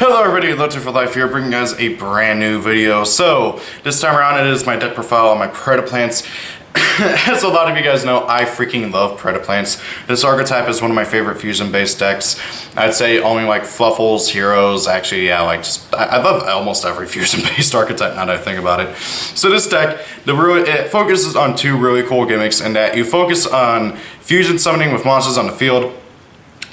Hello everybody, Lotu for Life here, bringing you guys a brand new video. So, this time around it is my deck profile on my Predaplants. As a lot of you guys know, I freaking love Predaplants. This archetype is one of my favorite fusion-based decks. I'd say only like Fluffles, Heroes, actually, yeah, like just, I love almost every fusion-based archetype now that I think about it. So this deck, it focuses on two really cool gimmicks in that you focus on fusion summoning with monsters on the field,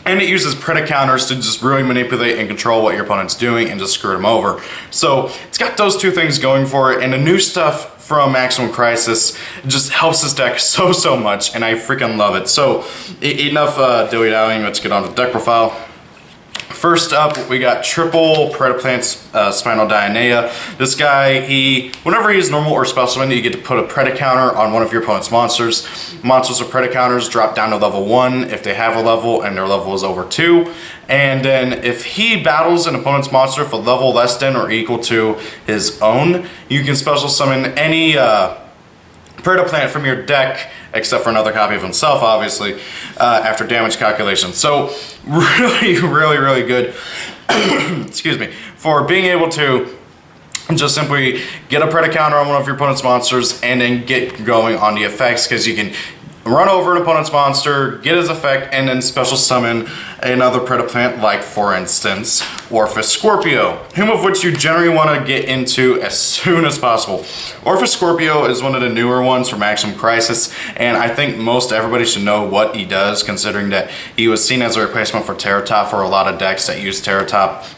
and it uses Predacounters to just really manipulate and control what your opponent's doing and just screw them over. So it's got those two things going for it, and the new stuff from Maximum Crisis just helps this deck so much, and I freaking love it. So enough dilly-dallying, let's get on to the deck profile. First up, we got triple Predaplant's Spinal Dionea. This guy, whenever he's normal or special summon, you get to put a Predacounter on one of your opponent's monsters. Monsters with Predacounters drop down to level 1 if they have a level and their level is over 2. And then if he battles an opponent's monster for level less than or equal to his own, you can special summon any Predaplant from your deck, except for another copy of himself, obviously, after damage calculation. So, really good, excuse me, for being able to just simply get a Predacounter on one of your opponent's monsters and then get going on the effects, because you can run over an opponent's monster, get his effect, and then special summon another Predaplant, like for instance, Orphis Scorpio, whom of which you generally want to get into as soon as possible. Orphis Scorpio is one of the newer ones from Maximum Crisis, and I think most everybody should know what he does, considering that he was seen as a replacement for Terratop for a lot of decks that use Terratop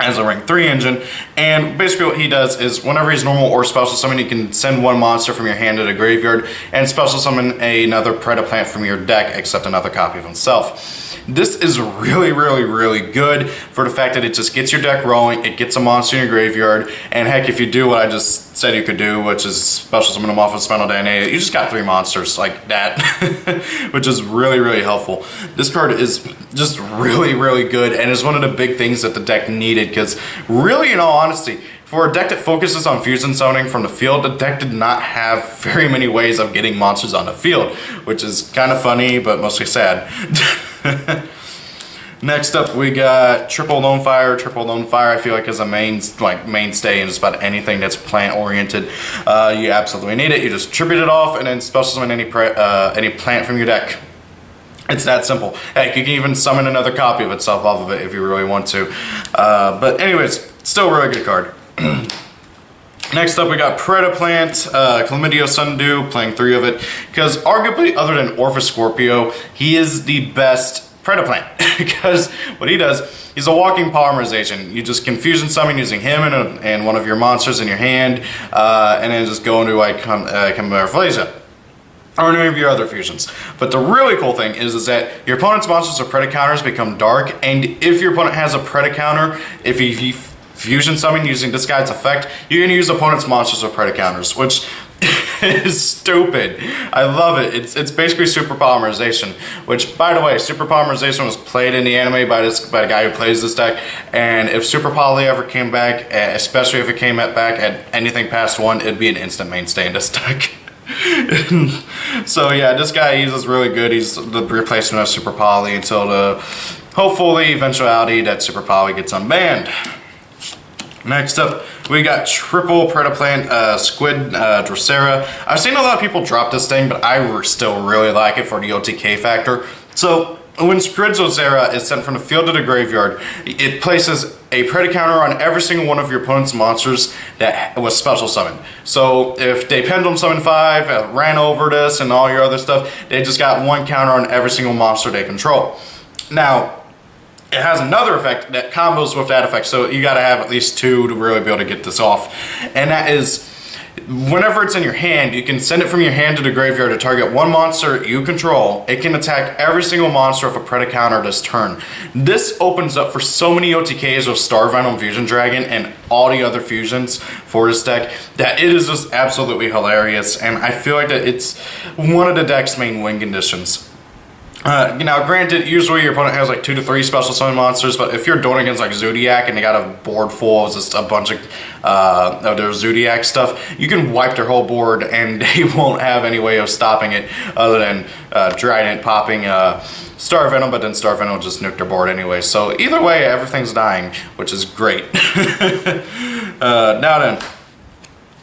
as a rank 3 engine. And basically what he does is whenever he's normal or special summon, you can send one monster from your hand to the graveyard and special summon another Predaplant from your deck, except another copy of himself. This is really good for the fact that it just gets your deck rolling, it gets a monster in your graveyard, and heck, if you do what I just said you could do, which is special summon them off with Spinal Dionea, you just got 3 monsters like that, which is really helpful. This card is just really good, and is one of the big things that the deck needed, because really, in all honesty, for a deck that focuses on fusion summoning from the field, the deck did not have very many ways of getting monsters on the field, which is kind of funny, but mostly sad. Next up, we got triple Lone Fire. Triple Lone Fire, I feel like, is a mainstay in just about anything that's plant-oriented. You absolutely need it. You just tribute it off and then special summon any plant from your deck. It's that simple. Heck, you can even summon another copy of itself off of it if you really want to. But anyways, still a really good card. Next up, we got Predaplant, Chlamydia Sundew, playing 3 of it, because arguably, other than Orphis Scorpio, he is the best Predaplant, because what he does, he's a walking polymerization. You just confusion summon using him and one of your monsters in your hand, and then just go into like Chimeraphlesia, or any of your other fusions. But the really cool thing is that your opponent's monsters or Predacounters become dark, and if your opponent has a Predacounter, if he fusion summon using this guy's effect, you can use opponent's monsters or Predacounters, which is stupid. I love it. It's basically super polymerization, which, by the way, super polymerization was played in the anime by the guy who plays this deck, and if super poly ever came back, especially if it came back at anything past 1, it'd be an instant mainstay in this deck. So yeah, this guy, he's really good. He's the replacement of super poly until the hopefully eventuality that super poly gets unbanned. Next up, we got triple Predaplant Squid Drosera. I've seen a lot of people drop this thing, but I still really like it for the OTK factor. So when Squid Drosera is sent from the field to the graveyard, it places a Predacounter on every single one of your opponent's monsters that was special summoned. So if they Pendulum Summon 5, ran over this and all your other stuff, they just got 1 counter on every single monster they control. Now, it has another effect that combos with that effect, so you gotta have at least 2 to really be able to get this off. And that is, whenever it's in your hand, you can send it from your hand to the graveyard to target 1 monster you control. It can attack every single monster of a Predacounter this turn. This opens up for so many OTKs with Star Venom Fusion Dragon and all the other fusions for this deck that it is just absolutely hilarious, and I feel like that it's one of the deck's main win conditions. Now, granted, usually your opponent has like 2 to 3 special summon monsters, but if you're doing against like Zodiac and they got a board full of just a bunch of their Zodiac stuff, you can wipe their whole board and they won't have any way of stopping it other than Trident popping Star Venom, but then Star Venom will just nuke their board anyway. So either way, everything's dying, which is great. Now then.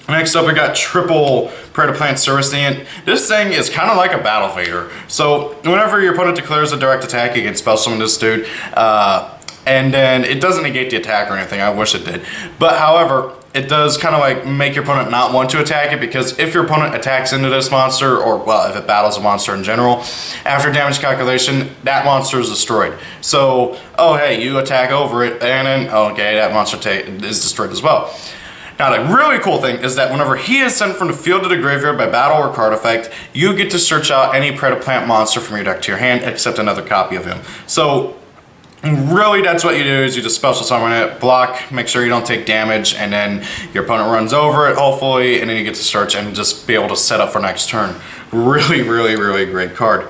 Next up, we got triple Predaplant Service Ant. This thing is kind of like a Battle Vader. So whenever your opponent declares a direct attack, you can spell summon this dude, and then it doesn't negate the attack or anything. I wish it did. But however, it does kind of like make your opponent not want to attack it, because if your opponent attacks into this monster, or well, if it battles a monster in general, after damage calculation, that monster is destroyed. So, oh hey, you attack over it, and then, okay, that monster is destroyed as well. Now, the really cool thing is that whenever he is sent from the field to the graveyard by battle or card effect, you get to search out any Predaplant monster from your deck to your hand, except another copy of him. So, really, that's what you do, is you just special summon it, block, make sure you don't take damage, and then your opponent runs over it, hopefully, and then you get to search and just be able to set up for next turn. Really, really, really great card.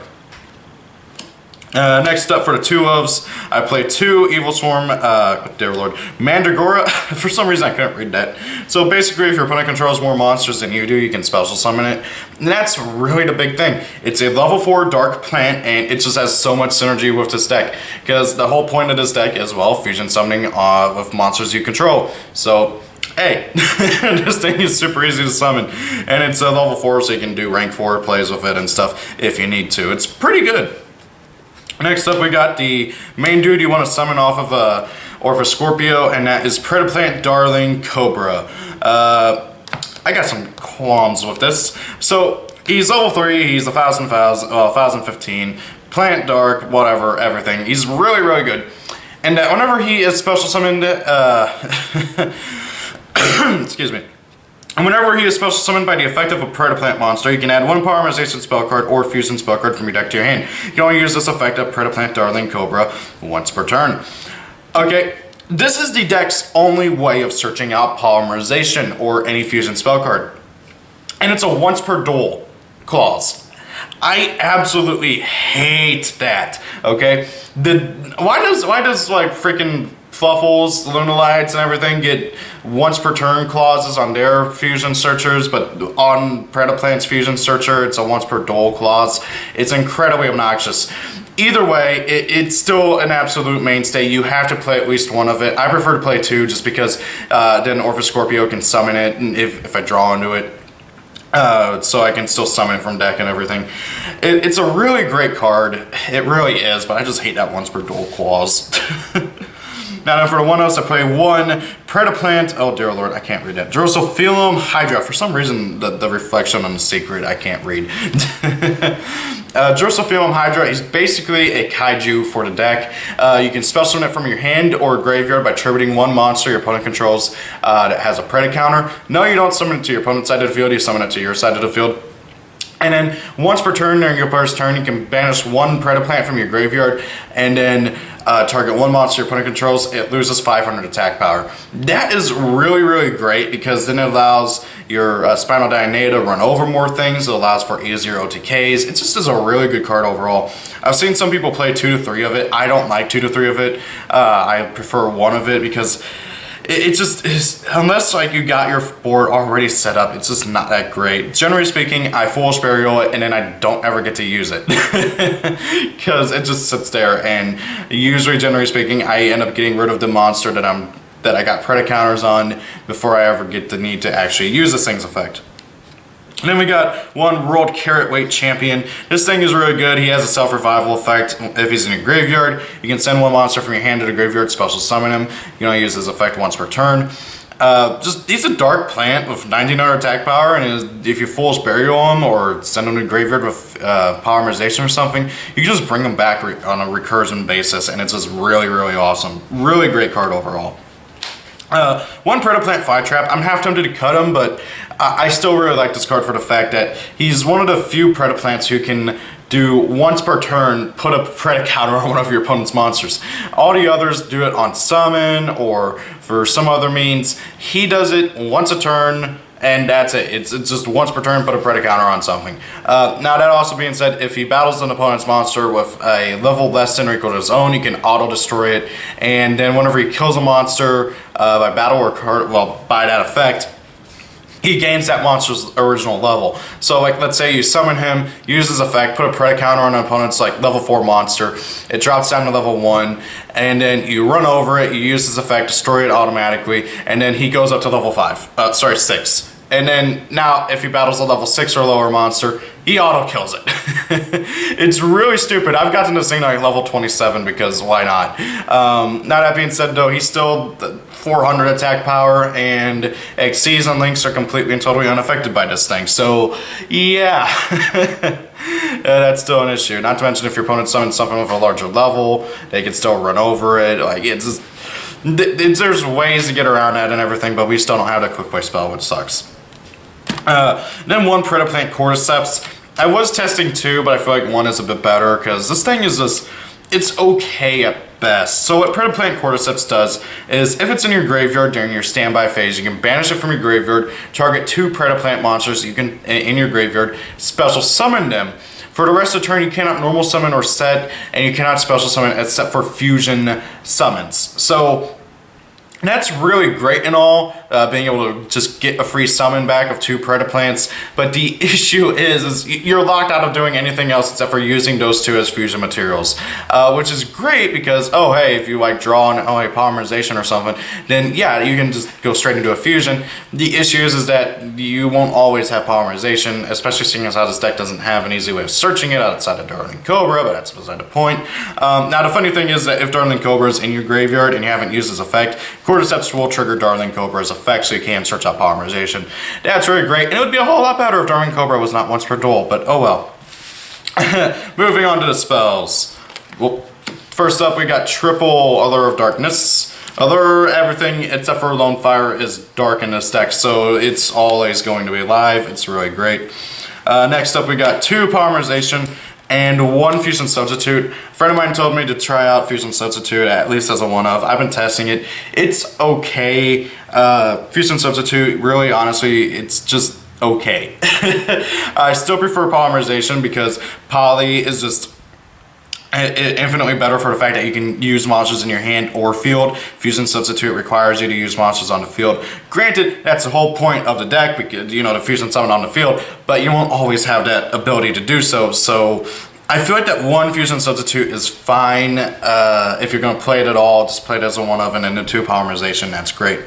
Next up for the 2-ofs, I play 2 Evil Swarm, dear lord, Mandragora. For some reason I couldn't read that. So basically, if your opponent controls more monsters than you do, you can special summon it. And that's really the big thing. It's a level 4 dark plant, and it just has so much synergy with this deck. Because the whole point of this deck is, well, fusion summoning with monsters you control. So, hey, this thing is super easy to summon. And it's a level 4, so you can do rank 4 plays with it and stuff if you need to. It's pretty good. Next up, we got the main dude you want to summon off of Orpheus Scorpio, and that is Predaplant Darling Cobra. I got some qualms with this. So, he's level 3, he's 1015, Plant Dark, whatever, everything. He's really, really good. And whenever he is special summoned, excuse me. And whenever he is special summoned by the effect of a Predaplant monster, you can add 1 Polymerization spell card or Fusion spell card from your deck to your hand. You can only use this effect of Predaplant Darling Cobra once per turn. Okay, this is the deck's only way of searching out Polymerization or any Fusion spell card. And it's a once per duel clause. I absolutely hate that, okay? Why does like freaking Fluffles, Lunalites, and everything get once per turn clauses on their fusion searchers, but on Predaplant's fusion searcher, it's a once per duel clause? It's incredibly obnoxious. Either way, it's still an absolute mainstay. You have to play at least one of it. I prefer to play 2 just because then Orpheus Scorpio can summon it if I draw into it. So I can still summon it from deck and everything. It's a really great card. It really is, but I just hate that once per duel clause. Now for the 1-ofs, I play 1 Predaplant, oh dear lord, I can't read that, Drosophilum Hydra. For some reason, the reflection on the secret, I can't read. Drosophilum Hydra is basically a kaiju for the deck. You can special summon it from your hand or graveyard by tributing 1 monster your opponent controls that has a Preda counter. No, you don't summon it to your opponent's side of the field, you summon it to your side of the field. And then once per turn during your player's turn, you can banish 1 Predaplant from your graveyard, and then target 1 monster your opponent controls. It loses 500 attack power. That is really, really great, because then it allows your Spinal Dionade to run over more things. It allows for easier OTKs. It just is a really good card overall. I've seen some people play 2 to 3 of it. I don't like 2 to 3 of it. I prefer 1 of it, because it just is, unless like you got your board already set up, it's just not that great. Generally speaking, I Foolish Burial it, and then I don't ever get to use it. Because it just sits there, and usually, generally speaking, I end up getting rid of the monster that I got Preda counters on before I ever get the need to actually use this thing's effect. And then we got 1 World Carrot Weight Champion. This thing is really good. He has a self-revival effect. If he's in a graveyard, you can send 1 monster from your hand to the graveyard, special summon him. You can only use his effect once per turn. He's a dark plant with 1900 attack power, and if you Foolish Burial him or send him to the graveyard with Polymerization or something, you can just bring him back on a recursion basis, and it's just really, really awesome. Really great card overall. 1 Predaplant Fly Trap. I'm half tempted to cut him, but I still really like this card for the fact that he's one of the few Predaplants who can do once per turn, put a Preda counter on one of your opponent's monsters. All the others do it on summon or for some other means. He does it once a turn, And that's it. It's just once per turn, put a Preda counter on something. Now that also being said, if he battles an opponent's monster with a level less than or equal to his own, he can auto-destroy it. And then whenever he kills a monster by battle or card, well, by that effect, he gains that monster's original level. So like, let's say you summon him, use his effect, put a Preda counter on an opponent's like level 4 monster, it drops down to level 1, and then you run over it, you use his effect, destroy it automatically, and then he goes up to level 6. And then now if he battles a level 6 or lower monster, he auto kills it. It's really stupid. I've gotten this thing like level 27 because why not? Now that being said though, he's still 400 attack power, and Xyz and Links are completely and totally unaffected by this thing. So yeah, that's still an issue. Not to mention if your opponent summons something with a larger level, they can still run over it. Like it's just, there's ways to get around that and everything, but we still don't have that quick play spell, which sucks. Then one Predaplant Cordyceps. I was testing 2, but I feel like 1 is a bit better because this thing is just, it's okay at best. So what Predaplant Cordyceps does is if it's in your graveyard during your standby phase, you can banish it from your graveyard, target 2 Predaplant monsters you can in your graveyard, special summon them. For the rest of the turn, you cannot normal summon or set, and you cannot special summon except for fusion summons. So that's really great and all, being able to just get a free summon back of 2 Predaplants, but the issue is you're locked out of doing anything else except for using those 2 as fusion materials, which is great because, oh hey, if you like draw an polymerization or something, then yeah, you can just go straight into a fusion. The issue is that you won't always have polymerization, especially seeing as how this deck doesn't have an easy way of searching it outside of Darling Cobra, but that's beside the point. Now the funny thing is that if Darling Cobra is in your graveyard and you haven't used his effect, Cordyceps will trigger Darling Cobra's effect, so you can search out polymerization. That's really great, and it would be a whole lot better if Darling Cobra was not once per duel, but oh well. Moving on to the spells. Well, first up we got triple Allure of Darkness. Allure, everything except for Lone Fire is dark in this deck, so it's always going to be live. It's really great. Next up we got 2 polymerization and 1 Fusion Substitute. A friend of mine told me to try out Fusion Substitute, at least as a one-of. I've been testing it. It's okay. Fusion Substitute, really, honestly, it's just okay. I still prefer Polymerization because Poly is just infinitely better for the fact that you can use monsters in your hand or field. Fusion Substitute requires you to use monsters on the field. Granted, that's the whole point of the deck, because you know, to fusion summon on the field, but you won't always have that ability to do so. So I feel like that 1 Fusion Substitute is fine. If you're going to play it at all, just play it as a one-of, and then the 2 Polymerization, that's great.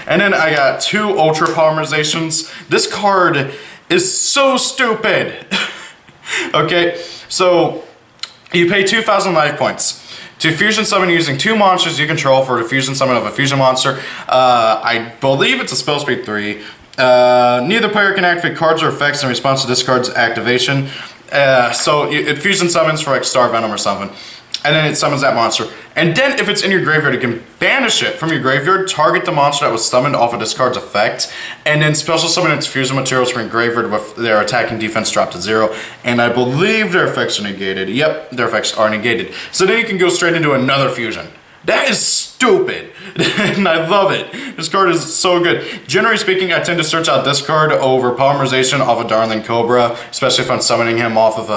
And then I got 2 Ultra Polymerizations. This card is so stupid. Okay, so you pay 2,000 life points to fusion summon using 2 monsters you control for the fusion summon of a fusion monster. I believe it's a spell speed 3. Neither player can activate cards or effects in response to this card's activation. So it fusion summons for like Star Venom or something, and then it summons that monster. And then if it's in your graveyard, you can banish it from your graveyard, target the monster that was summoned off of this card's effect, and then special summon its fusion materials from your graveyard with their attack and defense dropped to 0. And I believe their effects are negated. Yep, their effects are negated. So then you can go straight into another fusion. That is stupid, and I love it. This card is so good. Generally speaking, I tend to search out this card over Polymerization off of Darling Cobra, especially if I'm summoning him off of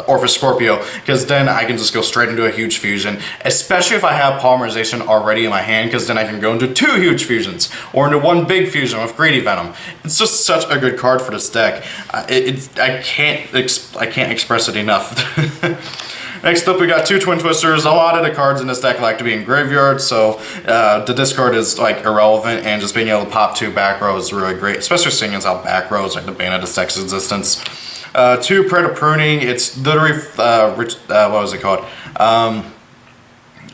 Orphis Scorpio, because then I can just go straight into a huge fusion, especially if I have Polymerization already in my hand, because then I can go into 2 huge fusions, or into 1 big fusion with Greedy Venom. It's just such a good card for this deck. I can't express it enough. Next up we got 2 Twin Twisters. A lot of the cards in this deck like to be in graveyard, so the discard is like irrelevant, and just being able to pop 2 back row is really great, especially seeing as how back row is like the bane of this deck's existence. 2 Preda Pruning. It's literally what was it called?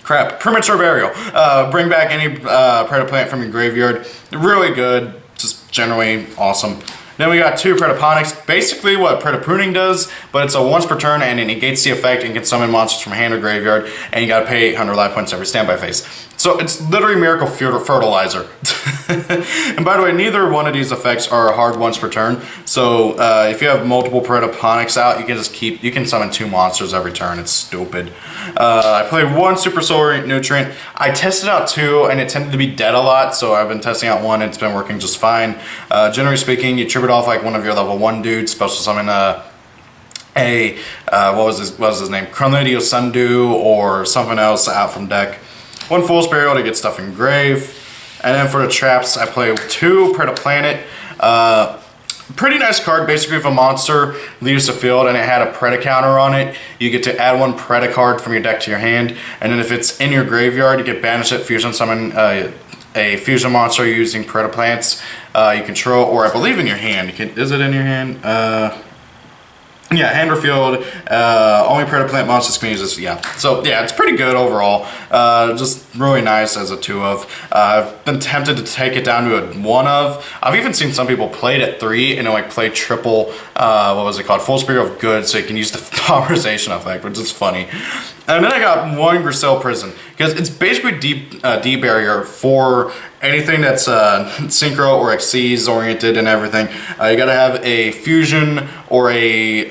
Premature Burial. Bring back any Predaplant from your graveyard. Really good, just generally awesome. Then we got 2 Predaponics, basically what Preda Pruning does, but it's a once per turn and it negates the effect and can summon monsters from hand or graveyard, and you gotta pay 800 life points every standby phase. So it's literally Miracle Fertilizer. And by the way, neither one of these effects are hard once per turn. So if you have multiple Predaponics out, you can summon 2 monsters every turn. It's stupid. I played 1 Super Solar Nutrient. I tested out 2 and it tended to be dead a lot, so I've been testing out 1 and it's been working just fine. Generally speaking, you trip it off like one of your level 1 dudes, special summon what was his name? Chronodio Sundew or something else out from deck. 1 Fool's Burial to get stuff in grave. And then for the traps, I play 2 Predaplant. Pretty nice card. Basically, if a monster leaves the field and it had a Preda counter on it, you get to add 1 Preda card from your deck to your hand. And then if it's in your graveyard, you get banish it, fusion summon a fusion monster using Predaplants you control, or I believe in your hand. Is it in your hand? Yeah, hand or field, only Predaplant monsters can use this, yeah. So, yeah, it's pretty good overall. Just really nice as a 2 of. I've been tempted to take it down to a 1 of. I've even seen some people play it at 3 and like play triple, what was it called? Full Spirit of Good, so you can use the polymerization effect, which is funny. And then I got 1 Griselle Prison, because it's basically D barrier for anything that's synchro or Xyz oriented and everything. You gotta have a fusion or a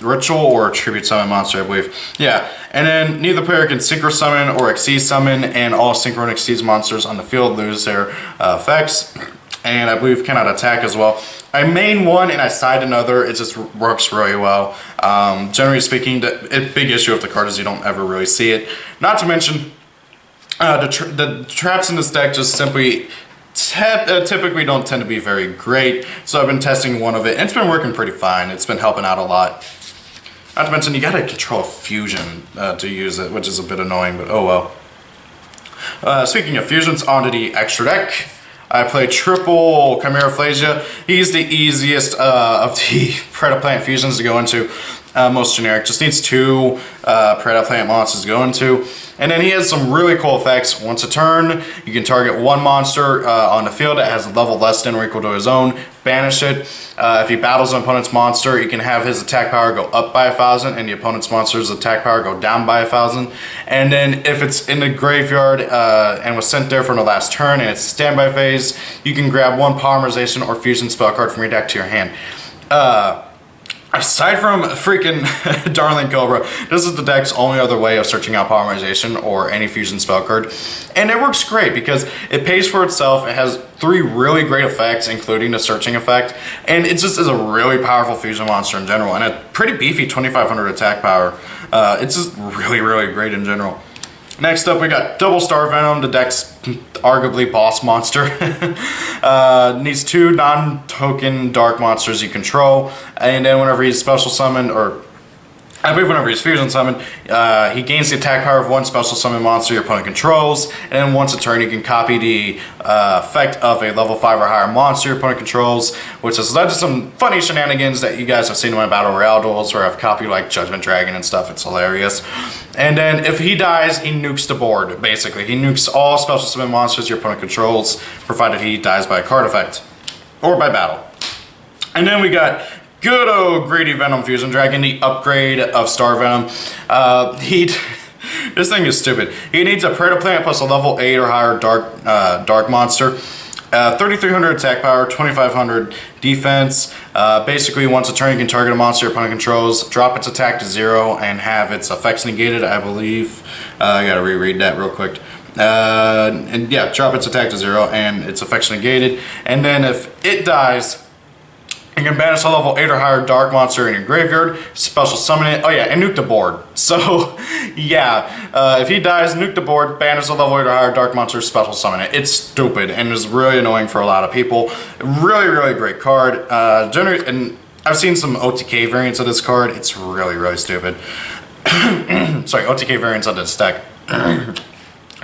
ritual or a tribute summon monster, I believe. Yeah, and then neither player can synchro summon or Xyz summon, and all synchro and Xyz monsters on the field lose their effects. And I believe cannot attack as well. I main 1 and I side another. It just works really well. Generally speaking, the big issue with the card is you don't ever really see it. Not to mention, the traps in this deck just simply typically don't tend to be very great. So I've been testing 1 of it, and it's been working pretty fine. It's been helping out a lot. Not to mention, you gotta control fusion to use it, which is a bit annoying, but oh well. Speaking of fusions, onto the extra deck. I play triple Chimera Phlasia. He's the easiest of the Predaplant fusions to go into. Most generic. Just needs 2 Predaplant monsters to go into. And then he has some really cool effects. Once a turn, you can target 1 monster on the field that has a level less than or equal to his own. Banish it. If he battles an opponent's monster, you can have his attack power go up by 1,000 and the opponent's monster's attack power go down by 1,000. And then if it's in the graveyard and was sent there for the last turn and it's standby phase, you can grab 1 polymerization or fusion spell card from your deck to your hand. Aside from freaking Darling Cobra, this is the deck's only other way of searching out polymerization or any fusion spell card. And it works great because it pays for itself. It has 3 really great effects, including the searching effect. And it just is a really powerful fusion monster in general. And a pretty beefy 2,500 attack power. It's just really, really great in general. Next up, we got Double Star Venom, the deck's arguably boss monster. Needs 2 non-token dark monsters you control, and then whenever he's special summoned, or I believe whenever he's fusion summoned, he gains the attack power of 1 special summon monster your opponent controls, and then once a turn you can copy the effect of a level 5 or higher monster your opponent controls, which has led to some funny shenanigans that you guys have seen in my Battle Royale duels where I've copied like Judgment Dragon and stuff. It's hilarious. And then if he dies, he nukes the board, basically. He nukes all special summon monsters your opponent controls, provided he dies by a card effect, or by battle. And then we got good old Greedy Venom Fusion Dragon, the upgrade of Star Venom. This thing is stupid. He needs a Predaplant plus a level 8 or higher dark monster. 3,300 attack power, 2,500 defense. Basically, once a turn, you can target a monster your opponent controls, drop its attack to 0, and have its effects negated, I believe. I gotta reread that real quick. And yeah, drop its attack to 0, and its effects negated. And then if it dies, you can banish a level 8 or higher dark monster in your graveyard, special summon it, oh yeah, and nuke the board. So, yeah, if he dies, nuke the board, banish a level 8 or higher dark monster, special summon it. It's stupid, and it's really annoying for a lot of people. Really, really great card. And I've seen some OTK variants of this card. It's really, really stupid. Sorry, OTK variants of this deck.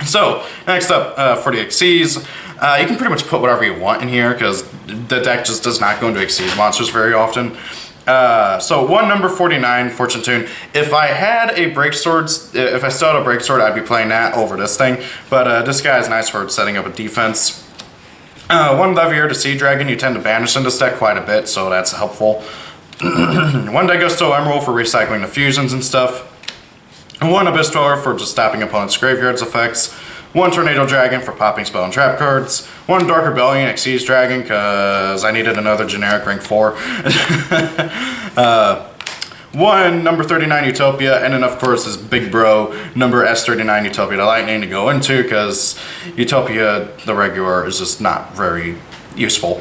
So, next up for the Xyz, you can pretty much put whatever you want in here because the deck just does not go into Xyz monsters very often. So one number 49, Fortune Tune. If I had a Break Swords, if I still had a Break Sword, I'd be playing that over this thing. But this guy is nice for setting up a defense. One Levier to Sea Dragon, you tend to banish in this deck quite a bit, so that's helpful. One Daigusto Emerald for recycling the fusions and stuff. One Abyss Dweller for just stopping opponent's graveyard's effects. 1 Tornado Dragon for popping spell and trap cards, 1 Dark Rebellion Xyz Dragon because I needed another generic rank 4, 1 number 39 Utopia, and then of course this big bro number S39 Utopia the Lightning to go into because Utopia the regular is just not very useful.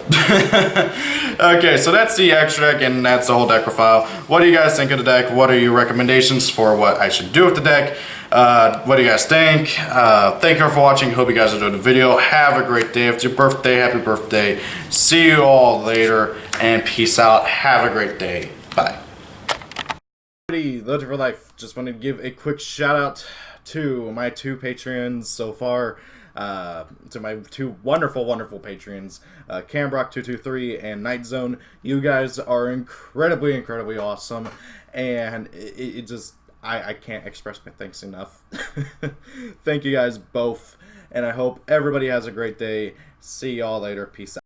Okay, so that's the extra deck and that's the whole deck profile. What do you guys think of the deck? What are your recommendations for what I should do with the deck? What do you guys think? Thank you for watching. Hope you guys enjoyed the video. Have a great day. If it's your birthday, happy birthday. See you all later and peace out. Have a great day. Bye. Legend for Life. Just wanted to give a quick shout out to my 2 Patreons so far. To my 2 wonderful Patreons, Cambrock223 and Night Zone. You guys are incredibly awesome, and it just I can't express my thanks enough. Thank you guys both, and I hope everybody has a great day. See y'all later. Peace out.